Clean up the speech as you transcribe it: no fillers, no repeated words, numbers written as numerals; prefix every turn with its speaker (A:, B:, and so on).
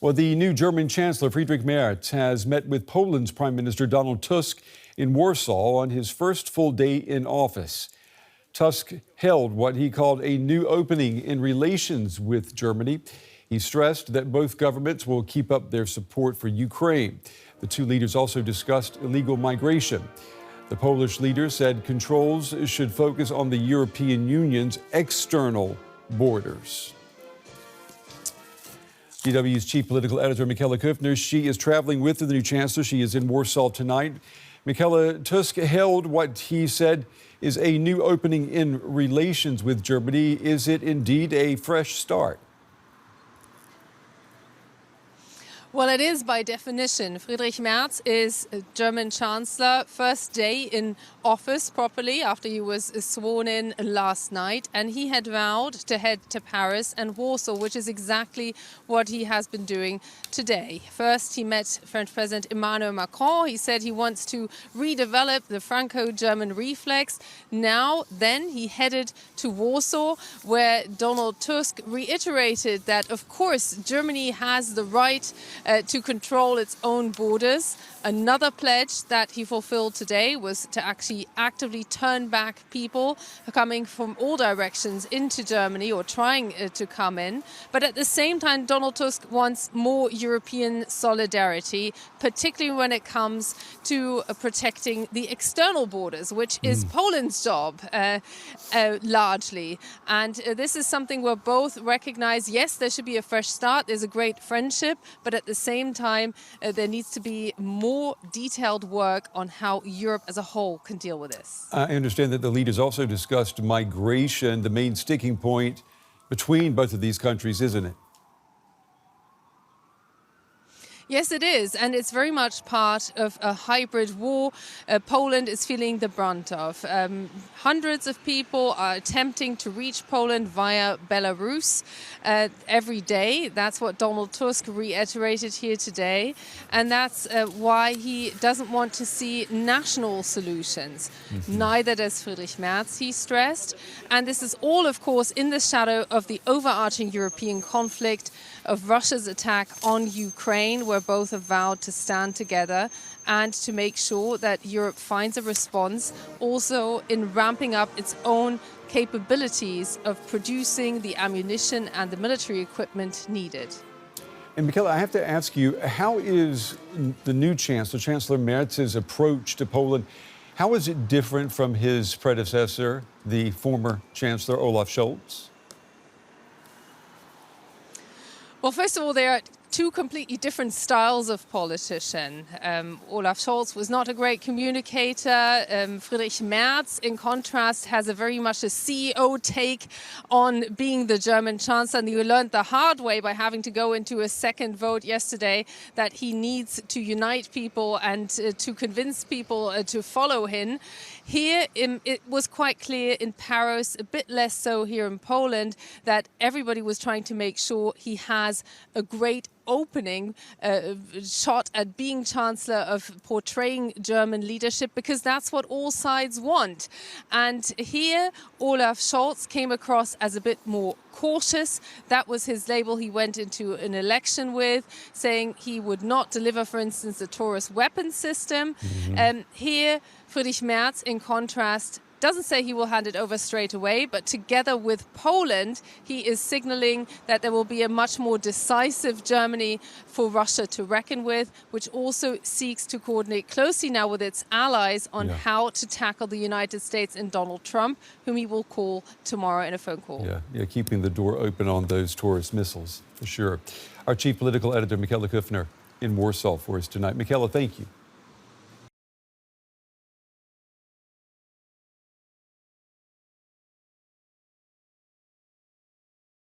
A: Well, the new German Chancellor Friedrich Merz has met with Poland's Prime Minister Donald Tusk in Warsaw on his first full day in office. Tusk held what he called a new opening in relations with Germany. He stressed that both governments will keep up their support for Ukraine. The two leaders also discussed illegal migration. The Polish leader said controls should focus on the European Union's external borders. DW's chief political editor, Michaela Köfner, she is traveling with the new chancellor. She is in Warsaw tonight. Michaela, Tusk held what he said is a new opening in relations with Germany. Is it indeed a fresh start?
B: Well, it is by definition. Friedrich Merz is German Chancellor, first day in office properly after he was sworn in last night. And he had vowed to head to Paris and Warsaw, which is exactly what he has been doing today. First, he met French President Emmanuel Macron. He said he wants to redevelop the Franco-German reflex. Then he headed to Warsaw, where Donald Tusk reiterated that, of course, Germany has the right to control its own borders. Another pledge that he fulfilled today was to actually actively turn back people coming from all directions into Germany or trying to come in. But at the same time, Donald Tusk wants more European solidarity, particularly when it comes to protecting the external borders, which is Poland's job largely. And this is something where both recognize, yes, there should be a fresh start. There's a great friendship, but at the same time, there needs to be more detailed work on how Europe as a whole can deal with this.
A: I understand that the leaders also discussed migration, the main sticking point between both of these countries, isn't it?
B: Yes, it is. And it's very much part of a hybrid war Poland is feeling the brunt of. Hundreds of people are attempting to reach Poland via Belarus every day. That's what Donald Tusk reiterated here today. And that's why he doesn't want to see national solutions. Neither does Friedrich Merz, he stressed. And this is all, of course, in the shadow of the overarching European conflict of Russia's attack on Ukraine, where both have vowed to stand together and to make sure that Europe finds a response, also in ramping up its own capabilities of producing the ammunition and the military equipment needed.
A: And Michaela, I have to ask you, how is the new Chancellor Merz's approach to Poland, how is it different from his predecessor, the former Chancellor Olaf Scholz?
B: Well, first of all, there are two completely different styles of politician. Olaf Scholz was not a great communicator. Friedrich Merz, in contrast, has a very much a CEO take on being the German Chancellor. And you learned the hard way by having to go into a second vote yesterday that he needs to unite people and to convince people to follow him. Here, it was quite clear in Paris, a bit less so here in Poland, that everybody was trying to make sure he has a great opening shot at being Chancellor, of portraying German leadership, because that's what all sides want. And here, Olaf Scholz came across as a bit more cautious. That was his label he went into an election with, saying he would not deliver, for instance, the Taurus weapon system. Here, Friedrich Merz, in contrast, doesn't say he will hand it over straight away, but together with Poland, he is signaling that there will be a much more decisive Germany for Russia to reckon with, which also seeks to coordinate closely now with its allies on how to tackle the United States and Donald Trump, whom he will call tomorrow in a phone call.
A: Yeah, keeping the door open on those Taurus missiles, for sure. Our chief political editor, Michaela Köfner, in Warsaw for us tonight. Michaela, thank you.